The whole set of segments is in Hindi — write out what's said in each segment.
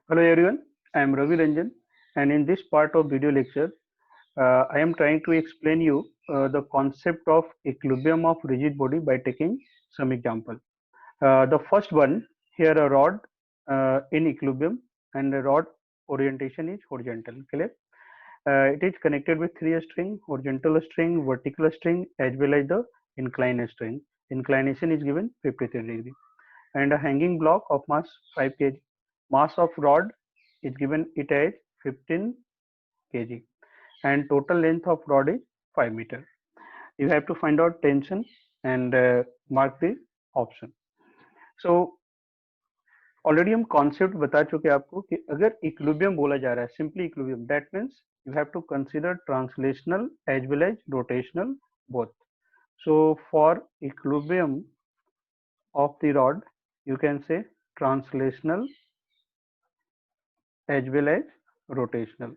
Hello everyone, I am Ravi Ranjan, and in this part of video lecture, I am trying to explain you the concept of equilibrium of rigid body by taking some example. The first one, here a rod in equilibrium, and the rod orientation is horizontal. Clear? It is connected with three string, horizontal string, vertical string, as well as the inclined string. Inclination is given 53 degree, and a hanging block of mass 5 kg. Mass of rod is given it as 15 kg, and total length of rod is 5 meter. You have to find out tension and mark the option. So already हम कॉन्सेप्ट बता चुके हैं आपको कि अगर इक्विलिब्रियम बोला जा रहा है, simply equilibrium, that means you have to consider translational as well as rotational both. So for equilibrium of the rod, you can say translational as well as rotational,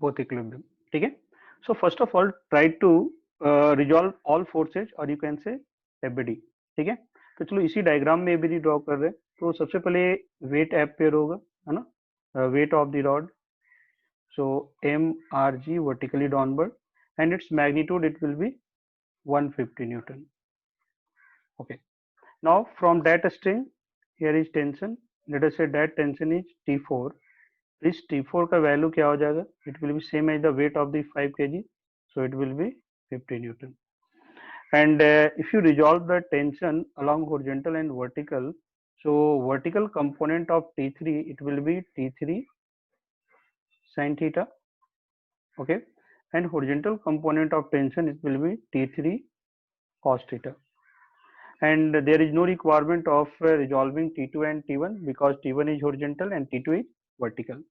both equilibrium. ठीक है. So first of all, try to resolve all forces, or you can say ABD. ठीक है. तो चलो इसी डायग्राम में ABD ड्रॉ कर रहे हैं. तो सबसे पहले वेट एम्पेयर होगा, है ना, weight of the rod. So mrg vertically downward, and its magnitude it will be 150 Newton. Okay. Now from that string, here is tension. Let us say that tension is T4. इस T4 का वैल्यू क्या हो जाएगा? It will be same as the weight of the 5 kg, so it will be 50 Newton. And if you resolve the tension along horizontal and vertical, so vertical component of T3 it will be T3 sin theta, okay, and horizontal component of tension it will be T3 cos theta. And there is no requirement of resolving T2 and T1 because T1 is horizontal and T2 is vertical.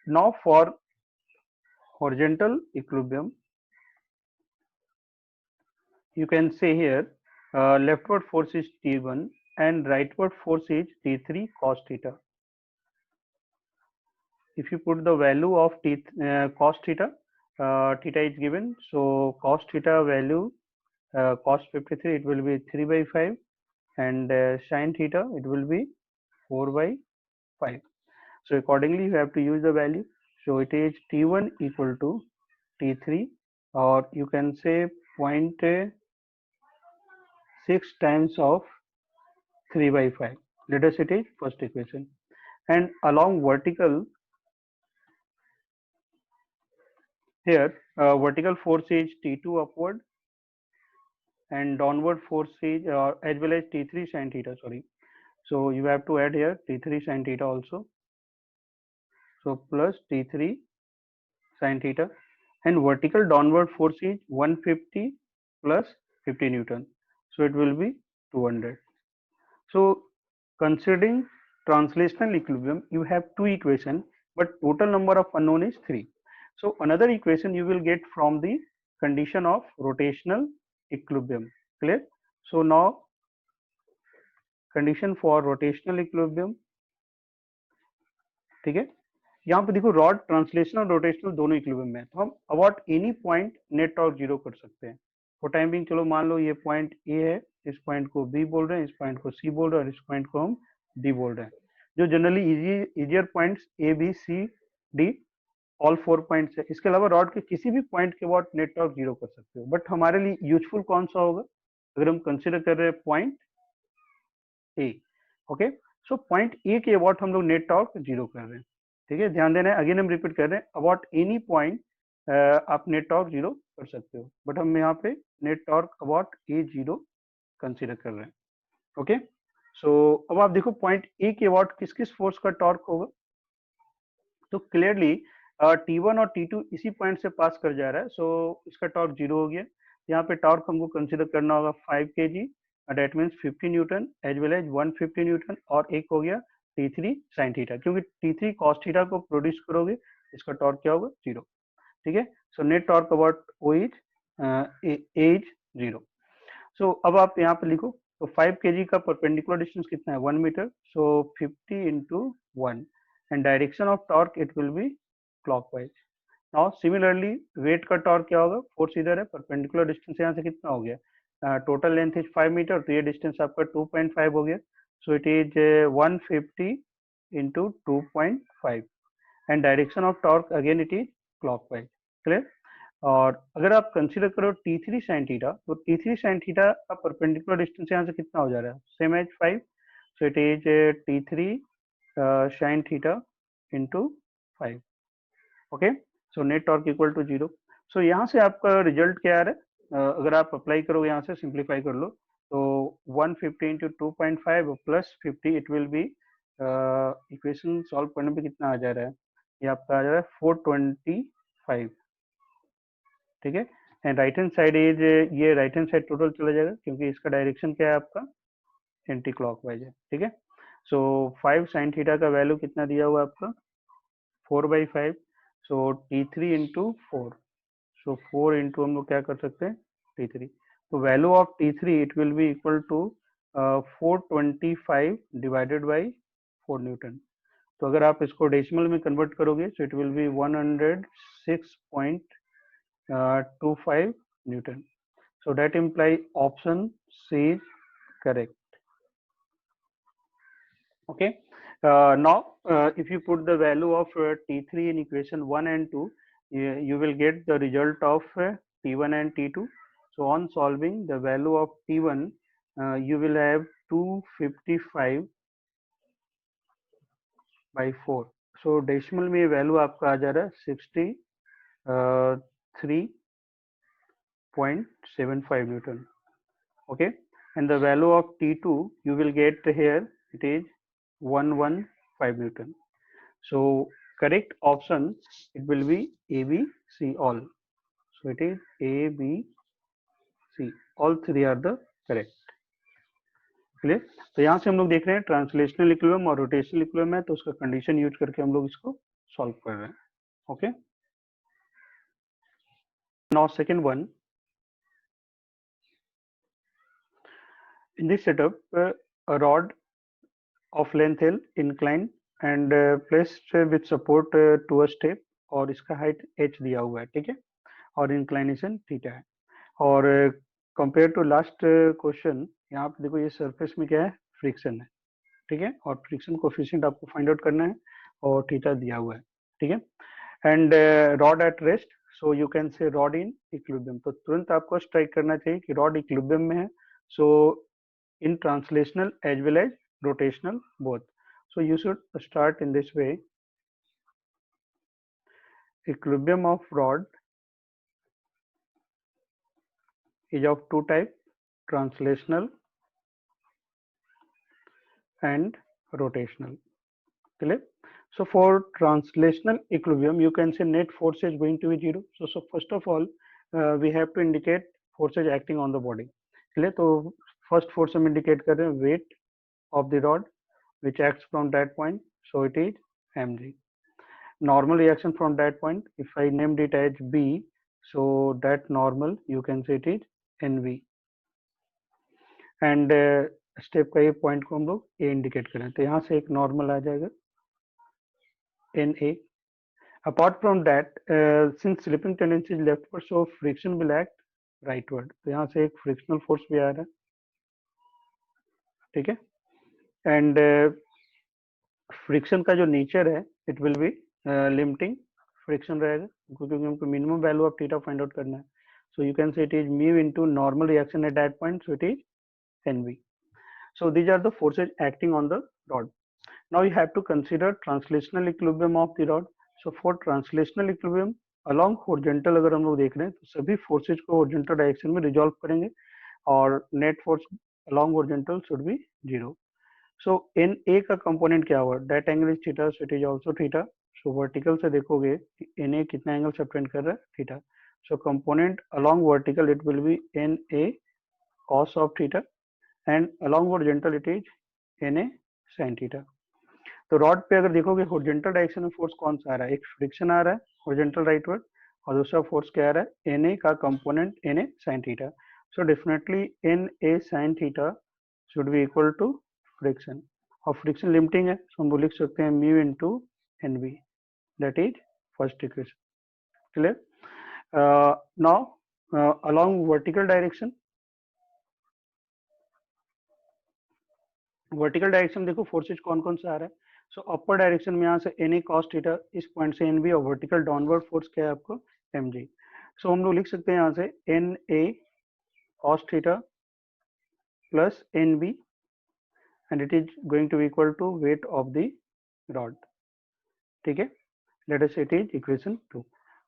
Now for horizontal equilibrium, you can say here leftward force is T1 and rightward force is T3 cos theta. If you put the value of cos theta, theta is given, so cos theta value, cos 53 it will be 3 by 5, and sin theta it will be 4 by 5. So accordingly you have to use the value. So it is T1 equal to T3, or you can say 0.6 times of 3 by 5. Let us it is first equation. And along vertical, here vertical force is T2 upward, and downward force is as well as T3 sin theta, sorry. So you have to add here T3 sin theta also. So plus T3 sin theta, and vertical downward force is 150 plus 50 Newton. So it will be 200. So considering translational equilibrium, you have two equations, but total number of unknown is 3. So another equation you will get from the condition of rotational equilibrium. Clear? So now condition for rotational equilibrium, ठीक है. यहाँ पे देखो रॉड ट्रांसलेशनल और रोटेशनल दोनों इक्विलिब्रियम में है, तो हम about any point net torque zero कर सकते हैं. फॉर टाइम बिंग चलो मान लो ये पॉइंट ए है, इस पॉइंट को बी बोल रहे हैं, इस पॉइंट को सी बोल रहे हैं, और इस पॉइंट को हम डी बोल रहे हैं. जो generally easier points A B C D all 4 points है. इसके अलावा रॉड के किसी भी पॉइंट के अबाउट नेट टॉर्क जीरो कर सकते हो, बट हमारे लिए यूजफुल कौन सा होगा अगर हम कंसिडर कर रहे हैं point A. Okay, so point A के अबाउट हम लोग नेट टॉर्क जीरो कर रहे हैं. ठीक है, ध्यान देना है, अगेन हम रिपीट कर रहे हैं, अबाउट एनी पॉइंट आप नेट टॉर्क जीरो कर सकते हो, बट हम यहाँ पे net torque about A zero consider कर रहे हैं. ओके, सो अब आप देखो पॉइंट ए के अबाउट किस किस फोर्स का टॉर्क होगा. तो क्लियरली T1 और T2 इसी पॉइंट से पास कर जा रहा है, सो इसका टॉर्क जीरो हो गया. यहाँ पे टॉर्क हमको कंसिडर करना होगा 5 kg, that means 50 newton as well as 150 newton, और एक हो गया T3 साइन थीटा, क्योंकि T3 कॉस थीटा को प्रोड्यूस करोगे इसका टॉर्क क्या होगा, जीरो. ठीक है, so net torque about O is zero. So अब आप यहाँ पे लिखो, तो 5 kg का परपेंडिकुलर डिस्टेंस कितना है, 1 metre, so 50 into 1, and direction of torque it will be clockwise. Now similarly weight का टॉर्क क्या होगा, फोर्स इधर है, परपेंडिकुलर डिस्टेंस यहाँ से कितना हो गया, टोटल लेंथ इज 5 मीटर, तो ये डिस्टेंस आपका 2.5 हो गया. सो it is 150 into 2.5 and direction of torque again it is clockwise. Clear. और अगर आप कंसीडर करो T3 sin थीटा, तो T3 sin थीटा का परपेंडिकुलर डिस्टेंस यहाँ से कितना हो जा रहा है, same as 5. So it is T3 sin theta into 5. Okay. So net torque equal to 0. So यहाँ से आपका रिजल्ट क्या आ रहा है, अगर आप अप्लाई करो यहाँ से सिंप्लीफाई कर लो, तो 150 into 2.5 plus 50 it will B, equation solve करने पे कितना आ जा रहा है, ये आपका आ जा रहा है 425. ठीक है. And right hand side is, ये राइट हैंड साइड टोटल चला जाएगा क्योंकि इसका डायरेक्शन क्या है आपका एंटी क्लॉकवाइज है. ठीक है. सो 5 साइन थीटा का वैल्यू कितना दिया हुआ है आपका 4/5. सो T3 इंटू 4. सो 4 इंटू हम लोग क्या कर सकते हैं T3. तो value of T3 it will be equal to 425 divided by 4 newton. तो अगर आप इसको डेसिमल में कन्वर्ट करोगे तो it will be 106.25 Newton. So that implies option C is correct. Okay. Now, if you put the value of T3 in equation 1 and 2, you will get the result of T1 and T2. So on solving the value of T1, you will have 255 by 4. So decimal में value आपका आ जा रहा है 63.75 Newton. Okay. And the value of T2 you will get here, it is 115 Newton. So correct option it will be A, B, C all. So it is A, B, C. All three are the correct. Clear. तो यहाँ से हम लोग देख रहे हैं ट्रांसलेशनल इक्विलिब्रियम और रोटेशनल इक्विलिब्रियम है, तो उसका कंडीशन यूज करके हम लोग इसको सॉल्व कर रहे हैं. Okay. Now second one. In this setup, a rod of length L inclined and placed with support to a step, और इसका हाइट h दिया हुआ है. ठीक है. और इंक्लाइनेशन थीटा है. और कंपेयर टू लास्ट क्वेश्चन, यहाँ पे देखो ये सरफेस में क्या है, फ्रिक्शन है. ठीक है. और फ्रिक्शन कोफिशिएंट आपको फाइंड आउट करना है और थीटा दिया हुआ है. ठीक है. And rod at rest, so you can say rod in equilibrium. तो तुरंत आपको स्ट्राइक करना चाहिए कि रॉड इक्विलिब्रियम में है. सो in translational as well as rotational both. So you should start in this way. Equilibrium of rod is of two types, translational and rotational. Clear? So for translational equilibrium, you can say net force is going to be 0. So first of all, we have to indicate forces acting on the body. Clear? So first force हम indicate कर रहे हैं weight of the rod which acts from that point. So it is mg. Normal reaction from that point, if I named it as B, so that normal you can say it is NV. And step का ये पॉइंट को हम लोग ए इंडिकेट करें, तो यहाँ से एक नॉर्मल आ जाएगा NA. Apart from that, since slipping tendency is leftward, so friction will act rightward. तो यहाँ से एक फ्रिक्शनल फोर्स भी आ रहा है. ठीक है. एंड फ्रिक्शन का जो नेचर है it will B limiting friction रहेगा, क्योंकि हमको minimum value of theta find out करना है. So you can say it is mu into normal reaction at that point, so it is NV. So these are the forces acting on the rod. Now you have to consider translational equilibrium of the rod. So for translational equilibrium along horizontal अगर हम लोग देख रहे हैं तो सभी forces को horizontal direction में resolve करेंगे और net force along horizontal should be 0. So NA का component क्या हुआ, that angle is theta, so it is also theta. So vertical से देखोगे NA कितना angle subtend कर रहा है, theta. So component along vertical it will be NA cos of theta and along horizontal it is NA sin theta. तो रॉड पे अगर देखोगे होरिजेंटल डायरेक्शन में फोर्स कौन सा आ रहा है, एक फ्रिक्शन आ रहा है होरिजेंटल राइटवर्ड, और दूसरा फोर्स क्या आ रहा है NA का component NA sin theta. So definitely NA sin theta should be equal to friction, और फ्रिक्शन लिमिटिंग है, so हम लिख सकते हैं mu into NV. That is first equation. Clear. Now along vertical direction, vertical direction देखो फोर्सेज कौन कौन सा आ रहा है। सो अपर डायरेक्शन में यहाँ से एन ए कॉस थीटा, इस पॉइंट से एन बी, और वर्टिकल डाउनवर्ड फोर्स क्या है आपको, एम जी। सो हम लोग लिख सकते हैं यहाँ से N A cos theta plus N B, and it is going to be equal to weight of the rod. ठीक है, let us say it is equation 2.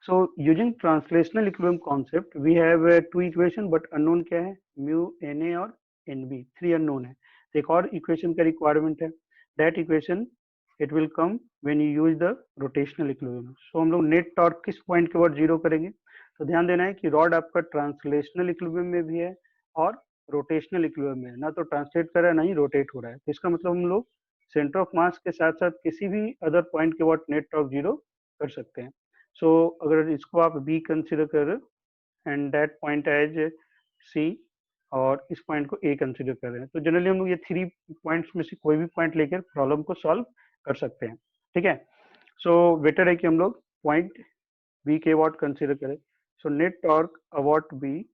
So using translational equilibrium concept we have two equation but unknown क्या है, mu na और nb, three unknown है। एक और equation का requirement है, that equation it will come when you use the rotational equilibrium. So हम लोग net torque किस point के बाद जीरो करेंगे, तो ध्यान देना है कि रॉड आपका ट्रांसलेशनल इक्विलिब्रियम में भी है और रोटेशनल इक्विलिब्रियम में, ना तो ट्रांसलेट कर रहा है ना ही रोटेट हो रहा है। तो इसका मतलब हम लोग सेंटर ऑफ मास के साथ साथ किसी भी अदर पॉइंट के बाद नेट टॉर्क जीरो कर सकते हैं। सो अगर इसको आप बी कंसिडर कर रहे हो एंड दैट पॉइंट एज सी, और इस पॉइंट को ए कंसिडर कर रहे हैं, तो जनरली हम लोग ये थ्री पॉइंट्स में से कोई भी पॉइंट लेकर प्रॉब्लम को सॉल्व कर सकते हैं। ठीक है, सो बेटर है कि हम लोग पॉइंट बी के वॉट कंसिडर करें। So net torque about B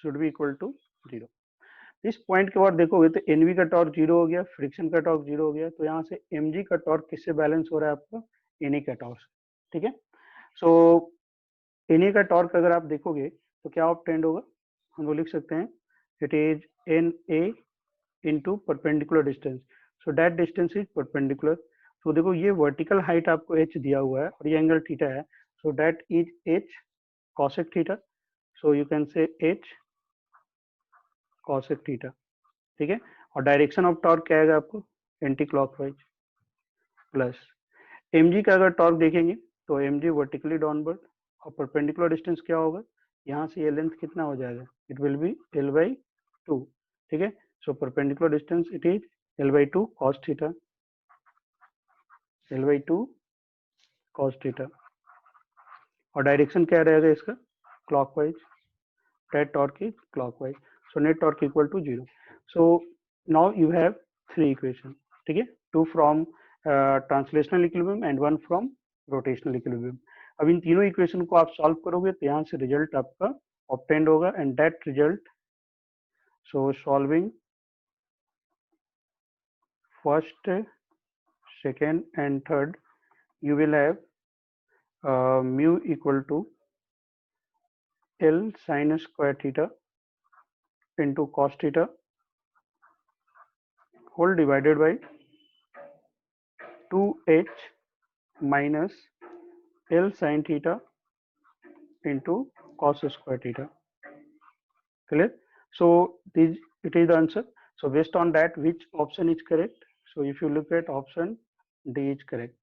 should be equal to zero. इस पॉइंट के बाद देखोगे तो एनवी का टॉर्क जीरो हो गया, फ्रिक्शन का टॉर्क जीरो हो गया, तो यहाँ से एमजी का टॉर्क किससे बैलेंस हो रहा है आपका, एनए का टॉर्क। ठीक है, सो एनए का टॉर्क अगर आप देखोगे तो क्या ऑब्टेंड होगा, हम लोग लिख सकते हैं it is N A into perpendicular distance, so that distance is perpendicular. तो देखो ये वर्टिकल हाइट आपको एच दिया हुआ है और ये एंगल थीटा है, so that is H cosec theta, so you can say H cosec theta. ठीक है, और डायरेक्शन ऑफ टॉर्क क्या आएगा आपको, एंटी क्लॉकवाइज, प्लस एमजी का अगर टॉर्क देखेंगे तो एमजी वर्टिकली डाउनवर्ड, और परपेंडिकुलर डिस्टेंस क्या होगा, यहाँ से ये लेंथ कितना हो जाएगा, it will be L by two. ठीक है, so perpendicular distance it is L by two cos theta, L by two cos theta, और डायरेक्शन क्या रहेगा इसका, clockwise, that torque is clockwise, so net torque equal to zero. So now you have three equation. ठीक है, two from translational equilibrium and one from rotational equilibrium. अब इन तीनों इक्वेशन को आप सॉल्व करोगे तो यहाँ से रिजल्ट आपका ऑब्टेंड होगा, and that result, so solving first, second and third, you will have mu equal to L sin square theta into cos theta whole divided by 2h minus L sin theta into cos square theta. Clear? So this, it is the answer. So based on that, which option is correct? So if you look at option D is correct.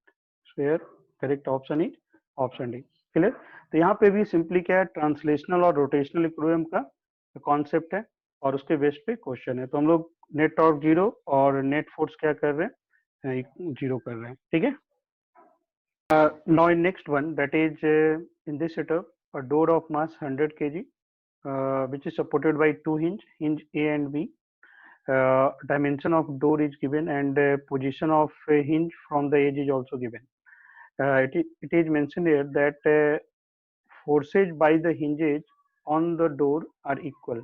So here correct option is option D. Clear? तो यहाँ पे भी सिंपली क्या है, ट्रांसलेशनल और रोटेशनल इक्विलिब्रियम का कॉन्सेप्ट है और उसके बेस पे क्वेश्चन है। तो हम लोग नेट टॉर्क जीरो और नेट फोर्स क्या कर रहे हैं, जीरो कर रहे हैं। ठीक है, now in next one that is in this setup a door of mass 100 kg which is supported by two hinge A and B. Dimension of door is given and position of hinge from the edge is also given. It is mentioned here that forces by the hinges on the door are equal.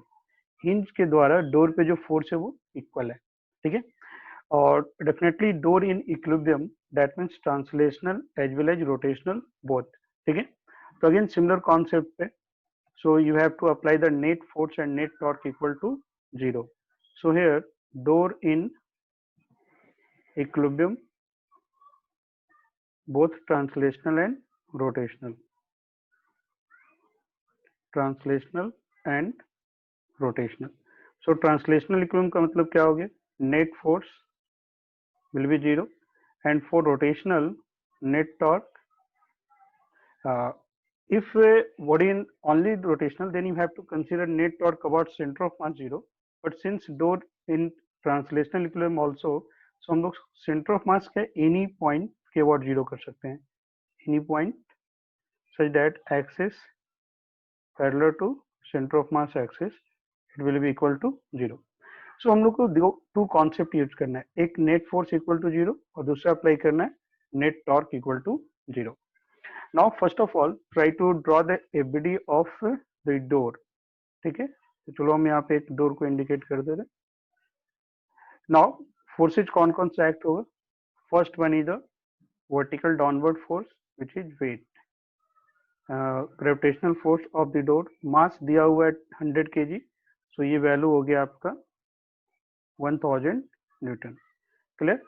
hinge के द्वारा डोर पे जो फोर्स है वो इक्वल है। ठीक है, और definitely door in equilibrium, that means translational as well as rotational both. ठीक है, तो अगेन सिमिलर कॉन्सेप्ट पे, so you have to apply the net force and net torque equal to zero. So here door in equilibrium, both translational and rotational, translational and rotational. So translational equilibrium का मतलब क्या हो गया, net force will be zero, and for rotational net torque, if body in only rotational, then you have to consider net torque about center of mass zero, but since door in translational equilibrium also, so हम लोग center of mass का any point के about zero कर सकते हैं, any point such that axis parallel to center of mass axis it will be equal to zero. So हम लोग को टू कॉन्सेप्ट यूज करना है, एक net force equal to zero और दूसरा अप्लाई करना है net torque equal to zero. Now first of all try to draw the ABD of the door. ठीक है, तो चलो हम यहाँ पे एक डोर को इंडिकेट कर दे रहे हैं। नाउ फोर्सेज कौन कौन सा एक्ट होगा? First one is the vertical downward force which is weight, gravitational force of the door, mass दिया हुआ है 100 kg, सो ये वैल्यू हो गया आपका 1000 Newton. Clear?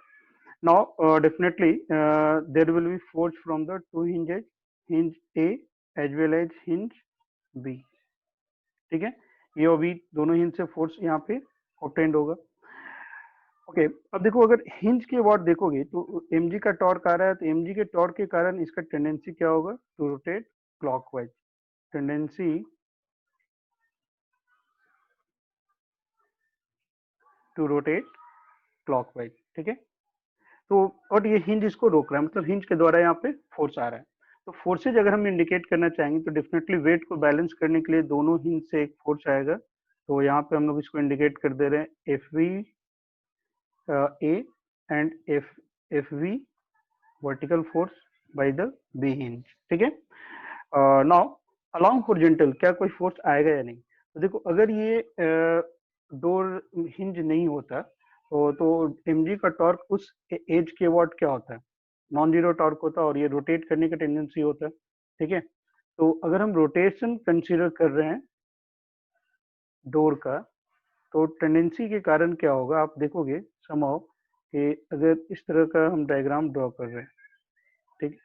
Now definitely there will be force from the two hinges, hinge A as well as hinge B. ठीक है, ये और B दोनों हिंज से फोर्स यहाँ पे ऑब्टेंड होगा. ओके, अब देखो अगर हिंज के वॉट देखोगे तो mg का टॉर्क आ रहा है, तो mg के टॉर्क के कारण इसका टेंडेंसी क्या होगा? To rotate clockwise. Tendency to rotate clockwise. ठीक है, तो और ये हिंज इसको रोक रहा है, मतलब हिंज के द्वारा यहाँ पे फोर्स आ रहा है. तो फोर्सेज अगर हम इंडिकेट करना चाहेंगे तो डेफिनेटली वेट को बैलेंस करने के लिए दोनों हिंज से एक फोर्स आएगा. तो यहाँ पे हम लोग इसको इंडिकेट कर दे रहे हैं F V A and F V vertical force by the B hinge. ठीक है, नाउ अलोंग हॉरिजॉन्टल क्या कोई फोर्स आएगा या नहीं? तो देखो अगर ये डोर हिंज नहीं होता तो mg का टॉर्क उस एज के वॉट क्या होता है? नॉन जीरो टॉर्क होता है और ये रोटेट करने का टेंडेंसी होता है. ठीक है, तो अगर हम रोटेशन कंसीडर कर रहे हैं डोर का, तो टेंडेंसी के कारण क्या होगा आप देखोगे समहाउ कि अगर इस तरह का हम डायग्राम ड्रॉ कर रहे हैं, ठीक,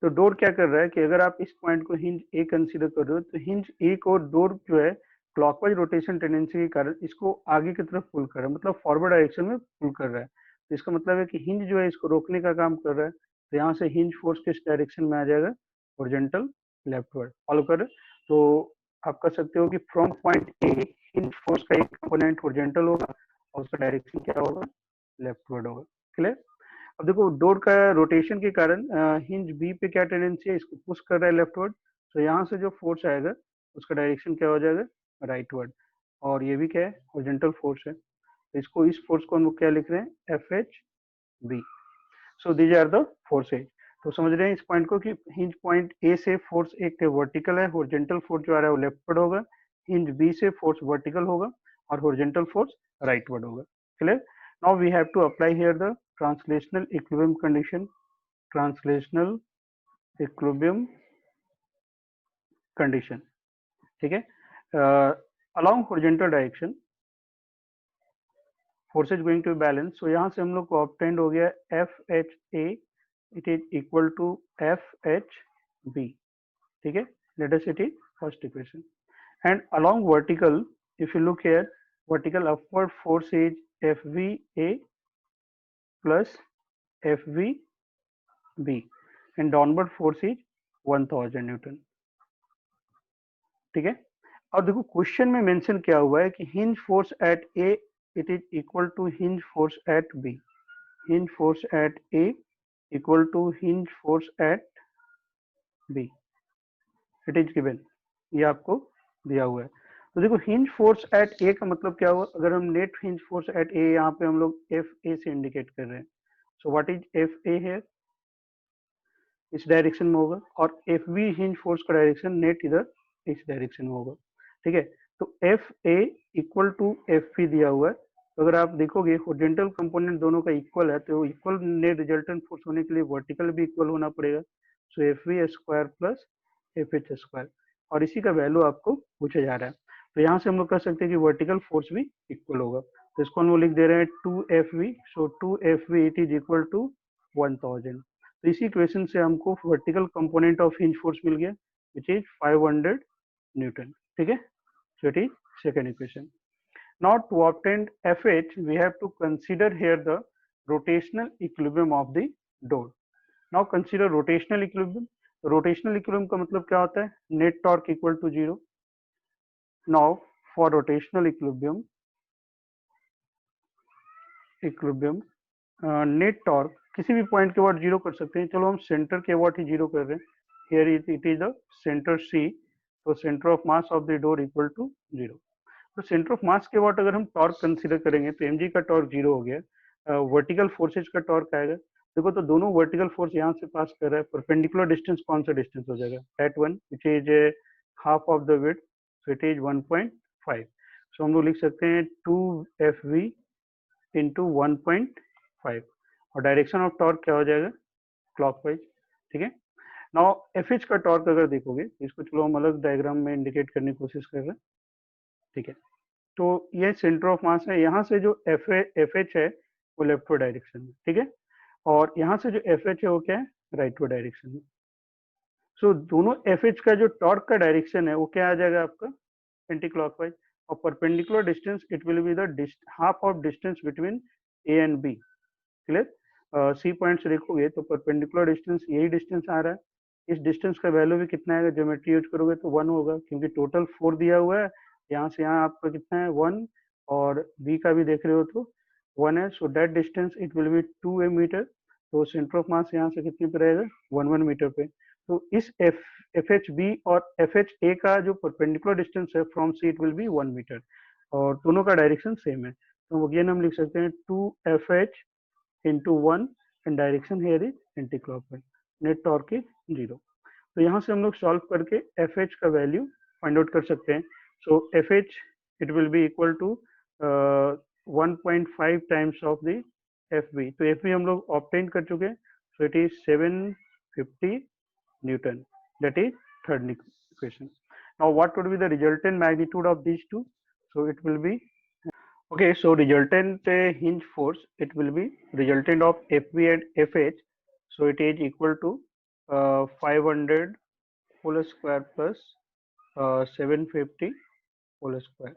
तो डोर क्या कर रहा है कि अगर आप इस पॉइंट को हिंज ए कंसीडर कर रहे हो तो हिंज ए को डोर जो है क्लॉकवाइज रोटेशन टेंडेंसी के कारण इसको आगे की तरफ पुल कर रहा है, मतलब फॉरवर्ड डायरेक्शन में पुल कर रहा है. तो इसका मतलब है कि हिंज जो है इसको रोकने का काम कर रहा है. तो यहाँ से हिंज फोर्स किस डायरेक्शन में आ जाएगा? Horizontal leftward. फॉलो कर रहे? तो आप कर सकते हो कि from point A hinge force का एक कंपोनेंट हॉरिजॉन्टल होगा और उसका डायरेक्शन क्या होगा? लेफ्टवर्ड होगा. क्लियर? अब देखो डोर का रोटेशन के कारण हिंज बी पे क्या टेंडेंसी है? इसको पुश कर रहा है लेफ्टवर्ड. तो यहाँ से जो फोर्स आएगा उसका डायरेक्शन क्या हो जाएगा? राइटवर्ड. और ये भी क्या है? हॉरिजॉन्टल फोर्स है. तो इसको इस फोर्स को हम लोग क्या लिख रहे हैं? F H B. So these are the forces. तो समझ रहे हैं इस पॉइंट को कि हिंज पॉइंट ए से फोर्स एक वर्टिकल है, हॉरिजॉन्टल फोर्स जो आ रहा है वो लेफ्टवर्ड होगा. हिंज बी से फोर्स वर्टिकल होगा और हॉरिजॉन्टल फोर्स राइटवर्ड होगा. Clear? Now we have to apply here the translational equilibrium condition. Translational equilibrium condition. ठीक है, along horizontal direction forces going to balance. So यहाँ से हम लोग को ऑब्टेंड हो गया F H A, it is equal to F H B. ठीक है, let us it is first equation. And along vertical, if you look here, vertical upward force is F V A plus F V B and downward force is 1000 newton. ठीक है, और देखो क्वेश्चन में मेंशन क्या हुआ है कि hinge force at A it is equal to hinge force at B. Hinge force at A equal to hinge force at B. It is given, ये आपको दिया हुआ है. तो देखो हिंज फोर्स एट ए का मतलब क्या हुआ? अगर हम नेट हिंज फोर्स एट ए यहाँ पे हम लोग एफ ए से इंडिकेट कर रहे हैं. So what is F A है? इस डायरेक्शन में होगा. और एफ बी हिंज फोर्स का डायरेक्शन नेट इधर इस डायरेक्शन में होगा. ठीक है, तो F A equal to F B दिया हुआ है. तो अगर आप देखोगे हॉरिजॉन्टल कंपोनेंट दोनों का इक्वल है, तो इक्वल नेट रिजल्टेंट फोर्स होने के लिए वर्टिकल भी इक्वल होना पड़ेगा. So F B square plus F H square, और इसी का वैल्यू आपको पूछा जा रहा है. तो यहाँ से हम लोग कह सकते हैं कि वर्टिकल फोर्स भी इक्वल होगा. तो इसको हम लोग लिख दे रहे हैं 2FV. So 2FV it is equal to 1000. तो इसी इक्वेशन से हमको vertical component of hinge force मिल गया विच इज 500 न्यूटन. ठीक है, so it is second equation. Now to obtain FH we have to consider here the rotational equilibrium of the door. Now consider rotational equilibrium. Rotational equilibrium का मतलब क्या होता है? Net torque equal to 0. Now for rotational equilibrium net torque किसी भी पॉइंट के वॉट जीरो कर सकते हैं. चलो हम सेंटर के वॉट ही जीरो कर रहे हैं. Here it is the centre C. तो centre of mass of the door equal to 0. तो सेंटर ऑफ मास के वॉट अगर हम टॉर्क कंसीडर करेंगे तो mg का टॉर्क 0 हो गया. वर्टिकल फोर्सेज का टॉर्क आएगा. देखो तो दोनों वर्टिकल फोर्स यहाँ से पास कर रहा है. परपेंडिकुलर डिस्टेंस कौन सा डिस्टेंस हो जाएगा? At 1 which is half of the width. So it is 1.5. सो हम लोग लिख सकते हैं 2FV इंटू 1.5 और डायरेक्शन ऑफ टॉर्क क्या हो जाएगा क्लॉकवाइज। ठीक है, नाउ FH का टॉर्क अगर देखोगे, इसको चलो हम अलग डायग्राम में इंडिकेट करने की कोशिश कर रहे हैं। ठीक है, तो ये सेंटर ऑफ मास है, यहाँ से जो FH है वो लेफ्टवर्ड डायरेक्शन में। ठीक है, और यहाँ से जो FH है वो क्या है राइटवर्ड डायरेक्शन में। सो दोनों FH का जो टॉर्क का डायरेक्शन है वो क्या आ जाएगा आपका एंटी क्लॉकवाइज, और perpendicular distance it will be the half of distance between A and B। Clear, C point से देखोगे तो परपेंडिकुलर डिस्टेंस यही डिस्टेंस आ रहा है, इस डिस्टेंस का वैल्यू भी कितना आएगा, ज्योमेट्री यूज करोगे तो 1 होगा, क्योंकि टोटल 4 दिया हुआ है, यहाँ से यहाँ आपका कितना है 1, और बी का भी देख रहे हो तो 1 है, so that distance it will be 2 metre. तो सेंटर ऑफ मास यहाँ से कितने पे रहेगा 1 मीटर पे। तो इस FHB और FHA का जो परपेंडिकुलर डिस्टेंस है from C it will be 1 metre, और दोनों का डायरेक्शन सेम है। तो अगेन हम लिख सकते हैं 2FH into 1 and direction here is anti-clockwise, net torque is 0। तो यहाँ से हम लोग सॉल्व करके FH का वैल्यू फाइंड आउट कर सकते हैं। So FH it will be equal to 1.5 times of the FB। तो FB हम लोग ऑब्टेन कर चुके हैं, so it is 750 newton, that is third equation। Now what would be the resultant magnitude of these two? So it will be okay, so resultant hinge force it will be resultant of FB and FH, so it is equal to 500 whole square plus 750 whole square।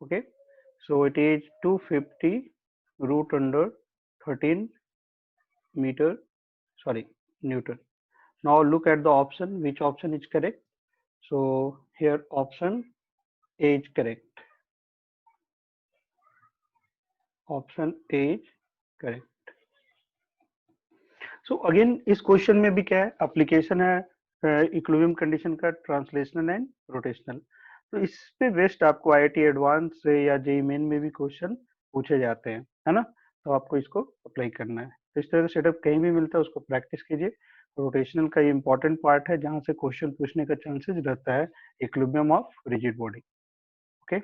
Okay, so it is 250 root under 13 meter, sorry, Newton। Now look at the option, which option is correct? So here option A is correct, option A is correct। So again इस क्वेश्चन में भी क्या है एप्लीकेशन है इक्विलिब्रियम कंडीशन का, ट्रांसलेशनल एंड रोटेशनल। तो इस पे बेस्ट आपको IIT एडवांस से या JEE मेन में भी क्वेश्चन पूछे जाते हैं, है ना, तो आपको इसको अप्लाई करना है। तो इस तरह का सेटअप कहीं भी मिलता है उसको प्रैक्टिस कीजिए। रोटेशनल का ये इंपॉर्टेंट पार्ट है जहाँ से क्वेश्चन पूछने का चांसेस रहता है equilibrium of rigid body. Okay.